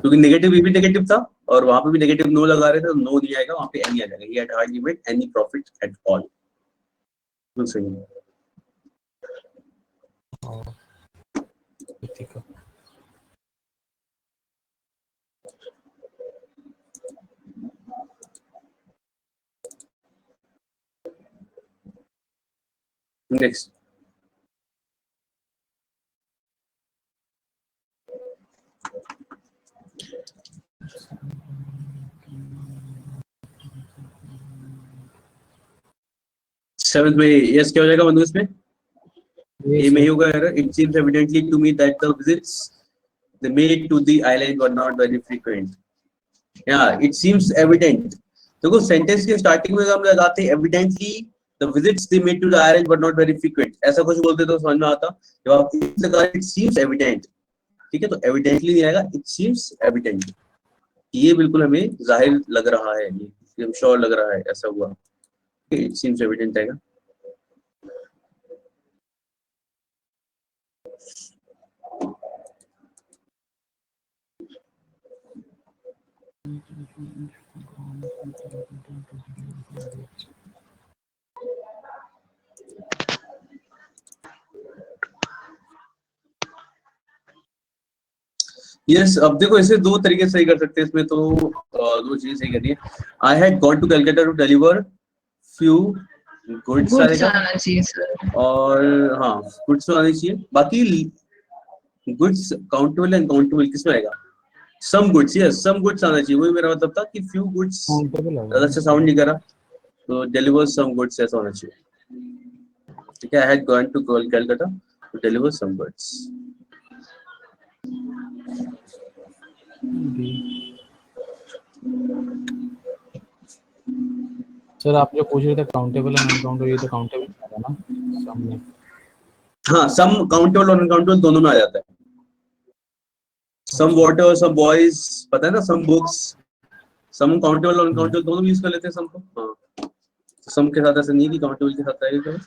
क्योंकि नेगेटिव भी नेगेटिव था और वहां पे भी नेगेटिव नो लगा रहे थे, तो नो नहीं आएगा, वहां पे एनी आ जाएगा. He had hardly made any profit at all. बिल्कुल सही है. ठीक है. Next. सेवेंथ में यस क्या हो जाएगा बंधु इसमें? ये में ही होगा error. It seems evidently to me that the visits they made to the island were not very frequent. Yeah, it seems evident. देखो सेंटेंस के स्टार्टिंग में हम लगाते हैं evidently the visits they made to the island were not very frequent. ऐसा कुछ बोलते तो समझ में आता. जब आप लगा it seems evident, ठीक है, तो evidently नहीं आएगा, it seems evident. ये बिल्कुल हमें जाहिर लग रहा है, ये हम श्योर लग रहा है ऐसा हुआ. It seems evident आएगा. यस अब देखो इसे दो तरीके से सही कर सकते हैं. इसमें तो दो चीजें सही करनी है. I had gone to Calcutta to deliver few goods Goods आएगा आना चाहिए sir. और हाँ गुड्स तो आने चाहिए. बाकी गुड्स काउंटेबल एंड काउंटेबल किसमें आएगा? Some goods. Yes some goods आना चाहिए. वही मेरा मतलब था कि फ्यू गुड्स ज्यादा अच्छा साउंड नहीं करा, तो डिलीवर सम गुड्स ऐसा होना चाहिए. ठीक है. I had gone to Calcutta to deliver some goods. Sir आप जो पूछ रहे थे काउंटेबल और अनकाउंटेबल, ये तो काउंटेबल था ना सामने. हाँ सम काउंटेबल और अनकाउंटेबल दोनों में आ जाता है. some water, some boys, पता है ना, some books, some countable और uncountable दोनों यूज कर लेते हैं some को. हाँ, some के साथ ऐसा नहीं कि countable के साथ आएगा.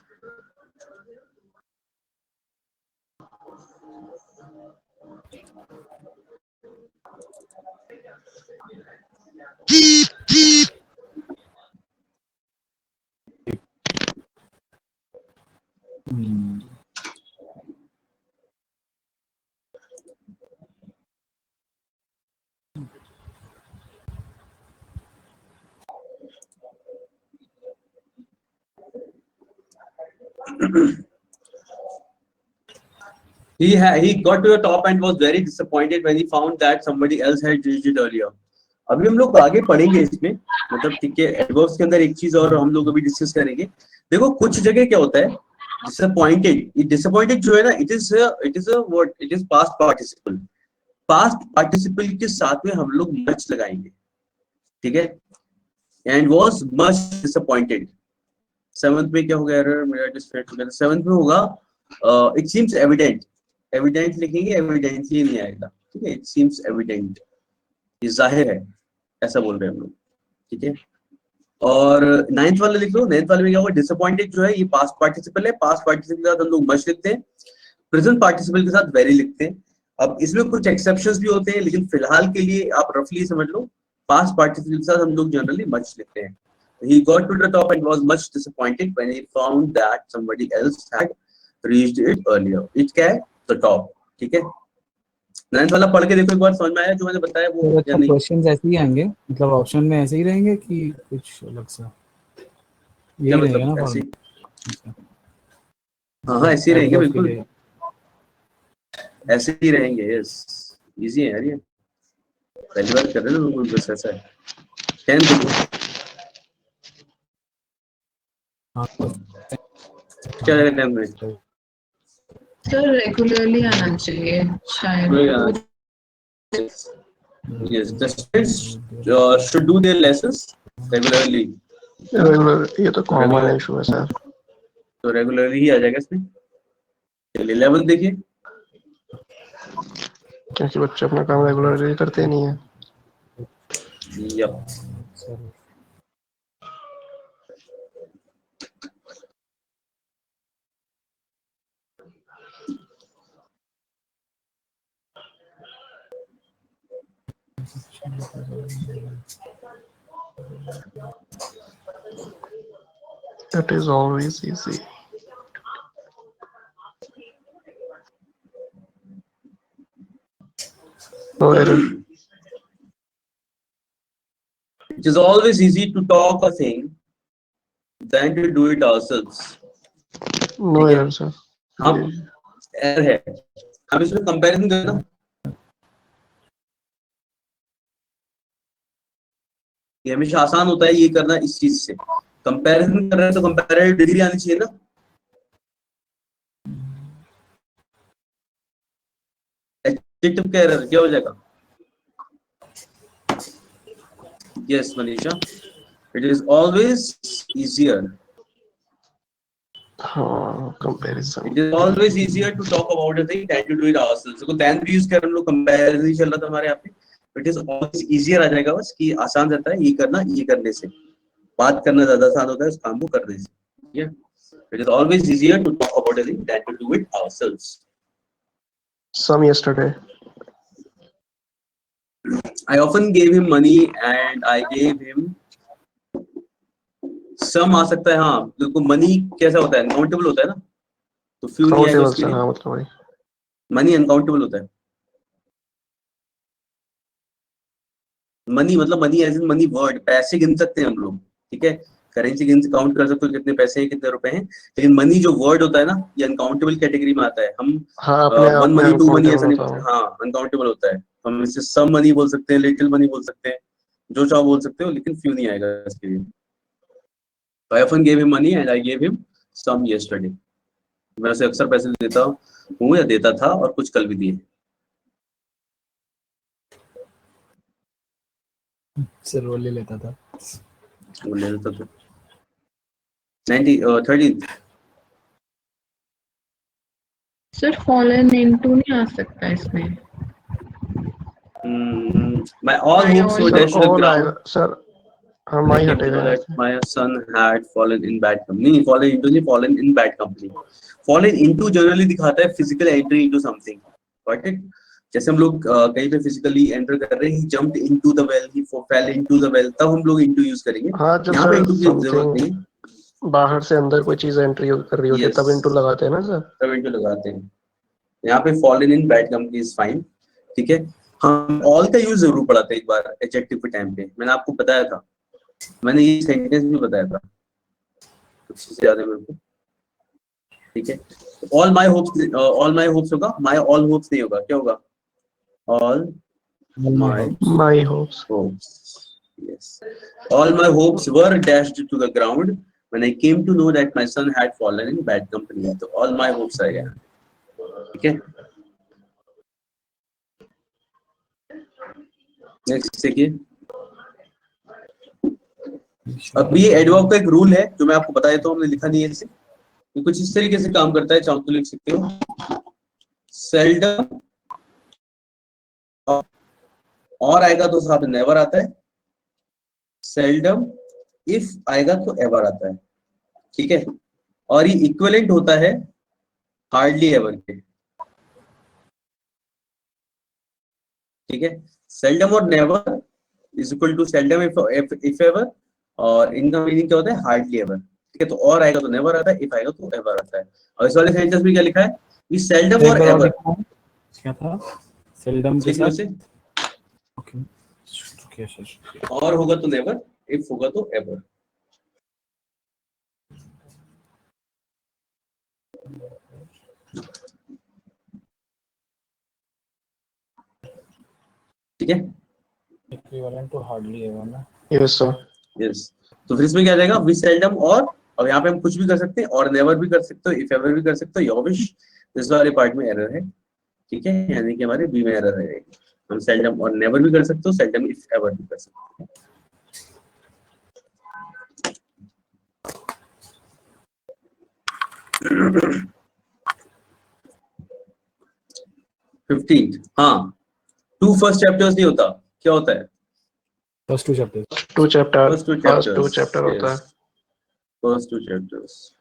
He got to the top and was very disappointed when he found that somebody else had reached it earlier. अभी हम लोग आगे पढ़ेंगे इसमें, मतलब ठीक है, एडवर्ब्स के अंदर एक चीज और हम लोग अभी डिस्कस करेंगे. देखो कुछ जगह क्या होता है, डिसअपॉइंटेड जो है ना, it is what, it is past participle. Past participle के साथ में हम लोग मच लगाएंगे, ठीक है. And was much disappointed. 7th में क्या होगा एरर मेरा, जस्ट 7th में होगा इट सीम्स एविडेंट. एविडेंट लिखेंगे, एविडेंटली नहीं आएगा, ठीक है. इट सीम्स एविडेंट, ये जाहिर है, ऐसा बोल रहे हैं हम लोग, ठीक है. और 9th वाले लिख लो. 9th वाले में क्या होगा, डिसअपॉइंटेड जो है ये पास्ट पार्टिसिपल है. पास्ट पार्टिसिपल के साथ हम लोग मच लिखते हैं, प्रेजेंट पार्टिसिपल के साथ वेरी लिखते हैं. अब इसमें कुछ एक्सेप्शंस भी होते हैं, लेकिन फिलहाल के लिए आप रफली समझ लो, पास्ट पार्टिसिपल के साथ हम लोग जनरली मच लिखते हैं. He got to the top and was much disappointed when he found that somebody else had reached it earlier. It क्या है, the top, ठीक है. 9th वाला पढ़ के देखो एक बार, समझ में आया जो मैंने बताया वो या नहीं? क्वेश्चंस ऐसे ही आएंगे, मतलब ऑप्शन में ऐसे ही रहेंगे कि कुछ अलग सा? ये मतलब रहेगा ना ऐसे? हाँ ऐसे ही रहेंगे, बिल्कुल ऐसे ही रहेंगे. यस, इजी है यार, ये पहली बार कर रहे हैं लोग, बस ऐसा है. 10th क्या है 10th में? सर रेगुलरली आना चाहिए शायद. Yes, the students should do their lessons regularly. ये तो कॉमन इशू है सर. तो रेगुलरली ही आ जाएगा इसमें. चलिए 11th देखिए. क्योंकि बच्चे अपना काम रेगुलरली करते नहीं है. Yep. It is always easy. No error. It is always easy to talk a thing than to do it ourselves. No error sir. हम error है, हम इसमें कंपैरिजन करना. ये हमेशा आसान होता है ये करना इस चीज से. कंपैरिजन कर रहे हैं तो कंपैरेटिव डिग्री आनी चाहिए ना. एडजेक्टिव का एरर क्या हो जाएगा? Yes Manisha, it is always easier. हाँ, comparison. It is always easier to talk about a thing than to do it ourselves. देखो than भी यूज कर हम लोग, कंपैरिजन ही चल रहा था हमारे यहाँ पे. It is always easier आ जाएगा, बस कि आसान रहता है ये करना, ये करने से बात करना ज्यादा आसान होता है उस काम को करने से. ठीक है. It is always easier to talk about a thing than to do it ourselves. Some yesterday. I often gave him money and I gave him some. आ सकता है, हाँ देखो मनी कैसा होता है, अनकाउंटेबल होता है ना, तो फ्यू नहीं आएगा उसके लिए. हाँ मतलब वही. मनी अनकाउंटेबल होता है. मनी मतलब money as in money word, पैसे गिन सकते हैं हम लोग, ठीक है. करेंसी गिन काउंट कर सकते हो कितने पैसे हैं, कितने रुपए हैं. लेकिन मनी जो वर्ड होता है ना, ये अनकाउंटेबल कैटेगरी में आता है. हम वन मनी टू मनी ऐसा नहीं, हाँ अनकाउंटेबल होता है. हम इससे सम मनी बोल सकते हैं, लिटिल मनी बोल सकते हैं, जो चाहो बोल सकते हो, लेकिन फ्यू नहीं आएगा इसके लिए. I often gave him money and I gave him some yesterday. मैं उसे अक्सर पैसे देता हूँ या देता था और कुछ कल भी दिए. सर वो ले लेता था. वो ले लेता था. 13th. सर फॉलन इनटू नहीं आ सकता इसमें. My all My hopes all were sir dashed to the all ground आएगा सर, हाँ when I my came to हटेगा know यहाँ that से। my son had fallen in bad company. नहीं, fallen into नहीं, fallen in bad company. Fallen into generally दिखाता है physical entry into something. Got it? जैसे हम लोग कहीं पे physically enter कर रहे हैं, he jumped into the well, he fell into the well, तब हम लोग into use करेंगे. हाँ जब यहाँ पे सर into की जरूरत नहीं है. समथिंग बाहर से अंदर कोई चीज एंट्री कर रही होती है Yes. तब इनटू लगाते हैं ना सर। तब into लगाते हैं. यहाँ पे fallen in bad company is fine. ठीक है. हम all का यूज जरूर पढ़ा था एक बार एडजेक्टिव के टाइम पे. मैंने आपको बताया था. मैंने ये सेंटेंस भी बताया था. अच्छे से याद है मेरे को. ठीक है. ऑल माई होप्स होगा. माई ऑल होप्स नहीं होगा. क्या होगा? All my my hopes. hopes. Yes. All my hopes were dashed to the ground when I came to know that my son had fallen in bad company. तो all my hopes आ गया. ठीक है. नेक्स्ट देखिए. अब ये एडवर्ब का एक रूल है जो मैं आपको बताया तो हमने लिखा नहीं है इसे. ये कुछ इस तरीके से काम करता है. चाहो तो लिख सकते हो. सेल्डम और आएगा तो साथ नेवर आता है. सेल्डम इफ आएगा तो एवर आता है. ठीक है. और ये इक्विवेलेंट होता है हार्डली एवर के. ठीक है. सेल्डम और never is equal to seldom if ever, और इनका मीनिंग क्या होता है? Hardly ever. ठीक है. तो और आएगा तो नेवर आता है, इफ आएगा तो एवर आता है. और इस वाले सेंटेंस में क्या लिखा है? ये सेल्डम और एवर. क्या था? सेल्डम के साथ ओके. Okay sir. और होगा तो नेवर, इफ होगा तो एवर. ठीक है. इक्विवेलेंट टू हार्डली एवर ना. Yes sir. यस. तो फिर इसमें क्या जाएगा? वी सेल्डम और, अब यहाँ पे हम कुछ भी कर सकते हैं. और नेवर भी कर सकते हो, इफ एवर भी कर सकते हो, योर विश. इस वाले पार्ट में एरर है. ठीक है. यानी कि हमारे बी में एरर है. हम सेल्डम और नेवर भी कर सकते हो, सेल्डम इफ एवर भी कर सकते हो. हाँ, 2 फर्स्ट चैप्टर्स नहीं होता. क्या होता है? First two chapter. First two chapter होता है। First 2 chapters.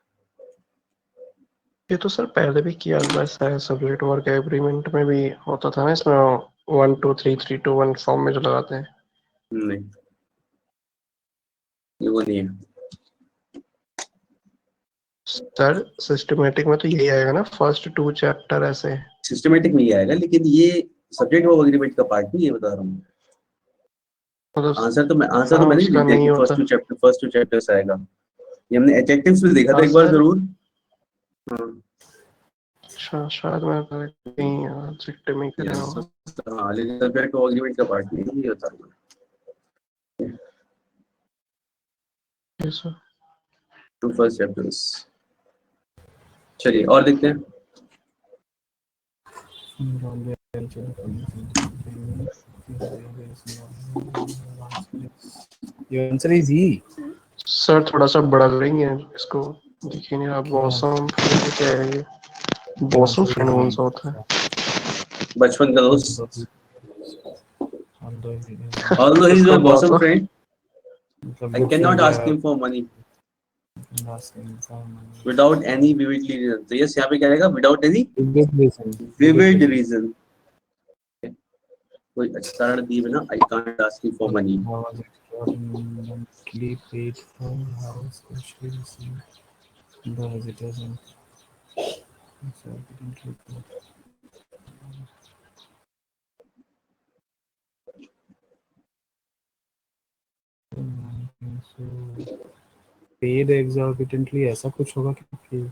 ये तो सर पहले भी किया हुआ है, सब्जेक्ट वर्क एग्रीमेंट में भी होता था ना, इसमें 1 2 3 3 2 1 फॉर्म में जो लगाते हैं। नहीं, ये वो नहीं है सर सिस्टमैटिक में तो यही आएगा ना, फर्स्ट 2 चैप्टर ऐसे। सिस्टमेटिक में ही आएगा, लेकिन ये सब्जेक्ट वर्ब एग्रीमेंट का पार्ट नहीं, ये बता रहा हूँ. मतलब आंसर तो मैंने उसका लिख दिया नहीं कि होता। फर्स्ट 2 चैप्टर्स आएगा. ये हमने एडजेक्टिव्स में देखा था हाँ एक बार सर। जरूर. अच्छा शायद मैं कहीं एडजेक्टिव में कर रहा हूँ। हाँ, लेकिन सब्जेक्ट वर्ब एग्रीमेंट का पार्ट नहीं, ये बता रहा हूँ. Yes sir. 2 first chapters. चलिए और देखते हैं. Your answer is E. Sir थोड़ा सा बड़ा करेंगे इसको, देखिए नहीं आप मौसम क्या है ये, मौसम फ्रेंड कौन सा होता है? बचपन का दोस्त. Although he is my bosom friend, I cannot ask him for money without any vividly reason. तो yes, यहाँ पे क्या रहेगा? Without any vivid reason. कोई अच्छा कारण दिए बिना I can't ask him for money. Paid exorbitantly ऐसा कुछ होगा कि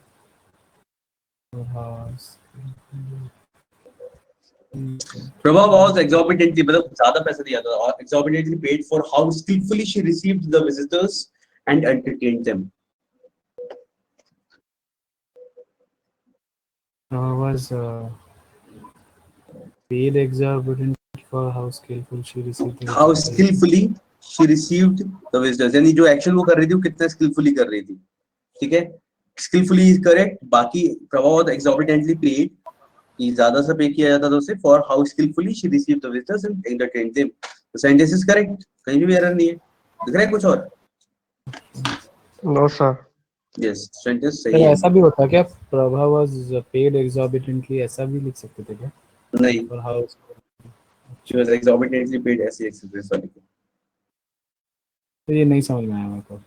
Prabha was exorbitantly, मतलब ज़्यादा पैसा दिया था, और exorbitantly paid for how skillfully she received the visitors and entertained them. was paid exorbitantly for how skillful she received the How skillfully she received the visitors. यानी जो एक्शन वो कर रही थी वो कितना skillfully कर रही थी. ठीक है. Skillfully is correct. बाकी Prabha was exorbitantly paid, कि ज्यादा सा पे किया जाता था उसे, for how skillfully she received the visitors and entertained them. तो सेंटेंस इज करेक्ट, कहीं भी एरर नहीं है। दिख रहा है कुछ और? No sir. Yes, sentence sir सही है। ऐसा भी होता है क्या, प्रभा वाज पेड एक्सॉर्बिटेंटली, ऐसा भी लिख सकते थे क्या? नहीं, और how she was exorbitantly paid, ऐसे एक्सप्रेस वाली। तो ये नहीं समझ में आया मेरे को।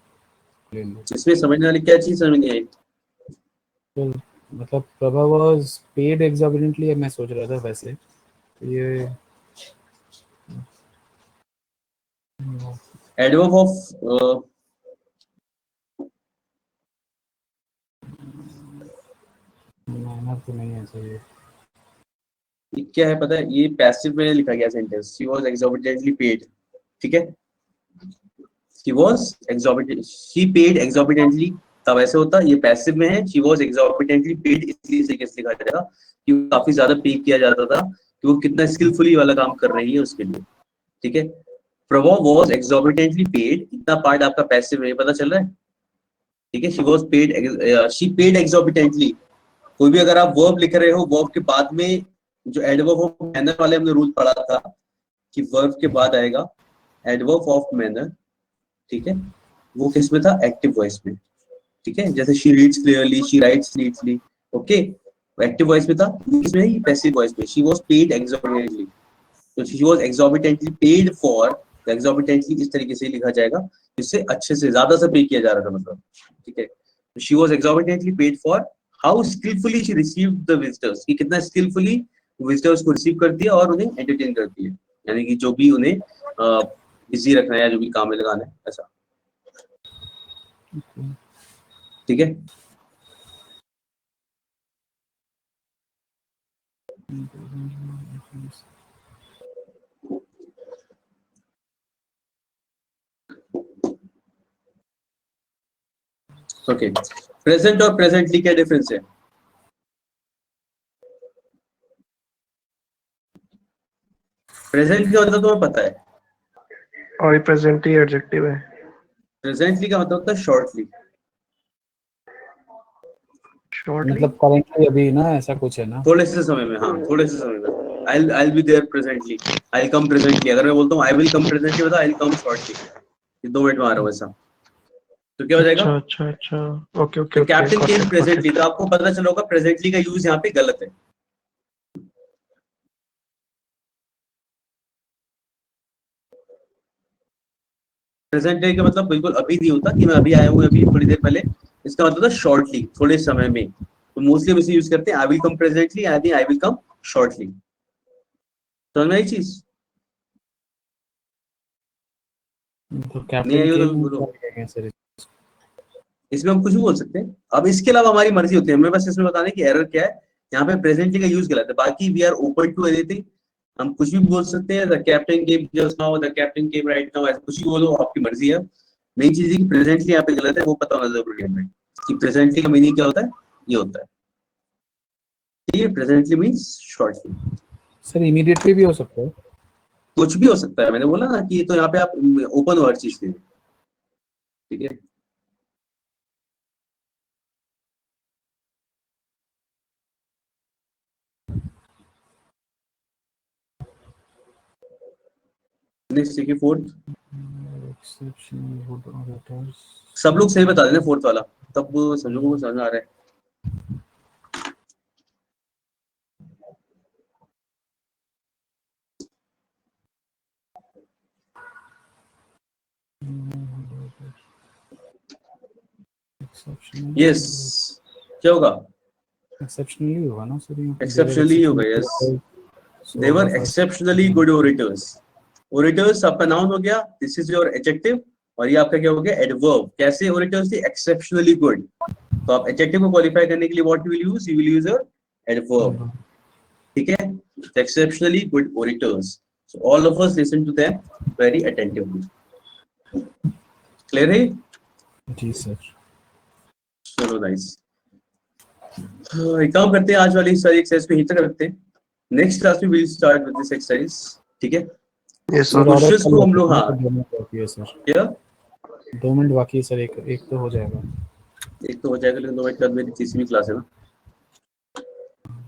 इसमें समझने वाली क्या चीज समझ नहीं आई? तो मतलब प्रभा वाज पेड एक्सॉर्बिटेंटली, मैं सोच रहा था वैसे ये एडवर्ब ऑफ मैनर तो नहीं है सर ये। ये क्या है पता है? ये पैसिव में लिखा गया sentence, she was exorbitantly paid, ठीक है? She was exorbitant, she paid exorbitantly, तब ऐसे होता। ये पैसिव में है, शी वाज एक्सॉर्बिटेंटली पेड, इसलिए इस तरीके से लिखा जाएगा कि काफी ज्यादा पे किया जाता था, कि वो कितना स्किलफुली वाला काम कर रही है उसके लिए, ठीक है? प्रभा वाज एक्सॉर्बिटेंटली पेड, इतना पार्ट आपका पैसिव है, पता चल रहा है? ठीक है, she was paid, she paid exorbitantly. कोई भी अगर आप वर्ब लिख रहे हो, वर्ब के बाद में जो एडवर्ब ऑफ मैनर वाले हमने रूल पढ़ा था कि वर्ब के बाद आएगा एडवर्ब ऑफ मैनर, ठीक है? वो किस में था? एक्टिव वॉइस में, ठीक है? जैसे she reads clearly, she writes neatly, okay, active voice में था। इसमें ही पैसिव वॉइस में शी वाज पेड एक्सॉर्बिटेंटली, तो she was exorbitantly paid for, एक्सॉर्बिटेंटली इस तरीके से लिखा जाएगा, इससे अच्छे से ज्यादा से पे किया जा रहा था मतलब, ठीक है? She was exorbitantly paid for how skilfully she received the visitors, कि कितना स्किलफुली विजिटर्स को रिसीव करती है और उन्हें एंटरटेन करती है, यानी कि जो भी उन्हें बिजी रखना है या जो भी काम में लगाना है, ऐसा, ठीक है? ओके, प्रेजेंट और प्रेजेंटली क्या डिफरेंस है? प्रेजेंट का मतलब तुम्हें पता है? और ये प्रेजेंटली एडजेक्टिव है। प्रेजेंटली का मतलब होता है शॉर्टली। शॉर्टली मतलब करेंटली अभी ना, ऐसा कुछ है ना? थोड़े से समय में, हाँ, थोड़े से समय में। I'll be there presently, I'll come presently। अगर मैं बोलता हूँ I will come presently, बता I'll come shortly, ये 2 मिनट में आ रहा हूँ ऐसा, तो क्या हो जाएगा? अच्छा अच्छा अच्छा, ओके ओके तो okay, captain got came it got presently, it. तो आपको पता चला होगा प्रेजेंटली का यूज यहाँ पे गलत है। प्रेजेंट डे का मतलब बिल्कुल अभी नहीं होता कि मैं अभी आया हूँ अभी थोड़ी देर पहले, इसका मतलब होता है शॉर्टली, थोड़े समय में। तो मोस्टली हम इसे यूज करते हैं I will come presently, I will come shortly. समझ में आई चीज? तो नहीं कैप्टन आई हो के तो बोलो। क्या सर? इसमें हम कुछ भी बोल सकते हैं, अब इसके अलावा हमारी मर्जी होती है, हमें बस इसमें बताने की एरर क्या है। यहाँ पे प्रेजेंटली का यूज गलत है, बाकी we are open to anything, हम कुछ भी बोल सकते हैं। The captain came just now, the captain came right now, ऐसा कुछ भी बोलो, आपकी मर्जी है। मेन चीज है कि प्रेजेंटली यहाँ पे गलत है, वो पता होना जरूरी है हमें कि प्रेजेंटली का मीनिंग क्या होता है, ये होता है, ठीक है? Presently means shortly. Sir immediately भी हो सकता है। कुछ भी हो सकता है, मैंने बोला ना कि तो यहाँ पे आप ओपन हो हर चीज के लिए, ठीक है? नेक्स्ट देखिए फोर्थ, एक्सेप्शनल गुड ऑडिटर्स। सब लोग सही बता देना फोर्थ वाला, तब समझो को समझ आ रहा है। यस, क्या होगा? एक्सेप्शनली होगा ना सर? एक्सेप्शनली होगा, यस। दे वर एक्सेप्शनली गुड ओरेटर्स। ओरेटर्स आपका नाउन हो गया, दिस इज योर एडजेक्टिव, और ये आपका क्या हो गया? एडवर्ब। कैसे ओरेटर्स थे? Exceptionally good. तो आप एडजेक्टिव को क्वालिफाई करने के लिए what you will use your adverb, ठीक है? Exceptionally good orators, so all of us listen to them very attentively. Clear है? जी सर। चलो नाइस। एक काम करते हैं, आज वाली सारी एक्सरसाइज को यहीं तक रखते हैं। नेक्स्ट क्लास में will start with this exercise, ठीक है? Yes sir sir. और एक क्वेश्चंस को हम लोग, हाँ, 2 मिनट बाकी है सर। क्या 2 मिनट बाकी है सर, एक तो हो जाएगा। एक तो हो जाएगा, लेकिन 2 मिनट के बाद मेरी तीसरी क्लास है ना,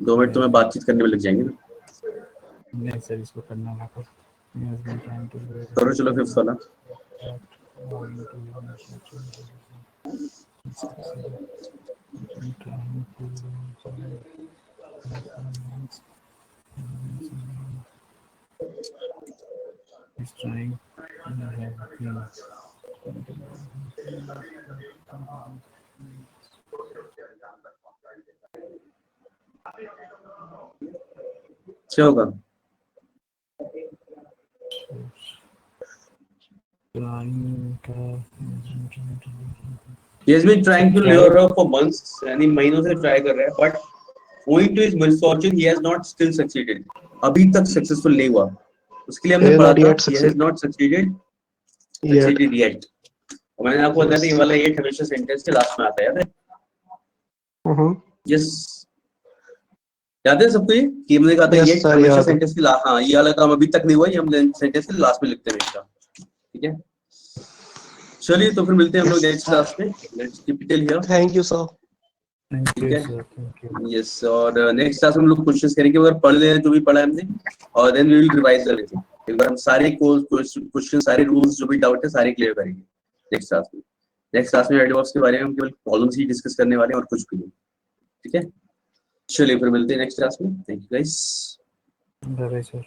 2 मिनट तो मैं बातचीत करने में लग जाएंगे ना। नहीं सर, इसको करना होगा। He has been trying to do it. करो चलो फिफ्थ वाला. He's trying. क्या होगा? He has been trying to lure her for months. यानी महीनों से try कर रहा है, but owing to his misfortune, he has not still succeeded. अभी तक successful नहीं हुआ. उसके लिए हमने He has पढ़ा not था. yet He has not succeeded yet. और मैंने आपको बताया था ये वाला ये हमेशा सेंटेंस के लास्ट में आता है, याद है? Yes. याद है सबको ये कि हमने कहा था Yes, ये sir, हमेशा याद है. सेंटेंस के हाँ ये वाला काम अभी तक नहीं हुआ, ये हम सेंटेंस के लास्ट में लिखते हैं हमेशा. ठीक है, चलिए तो फिर मिलते हैं हम लोग नेक्स्ट क्लास में. Let's keep it here. Thank you, sir. Thank ठीक you, है. sir. Thank you. यस, और नेक्स्ट क्लास में हम लोग क्वेश्चंस करेंगे, अगर पढ़ ले जो भी पढ़ा है हमने, और then we will revise everything. एक बार हम सारे क्वेश्चन सारे रूल्स जो भी डाउट है सारे क्लियर करेंगे नेक्स्ट क्लास में. नेक्स्ट क्लास में एडवर्ब्स के बारे में हम केवल प्रॉब्लम्स ही डिस्कस करने वाले हैं और कुछ भी नहीं. ठीक है, चलिए फिर मिलते हैं नेक्स्ट क्लास में. Thank you guys. Bye, sir.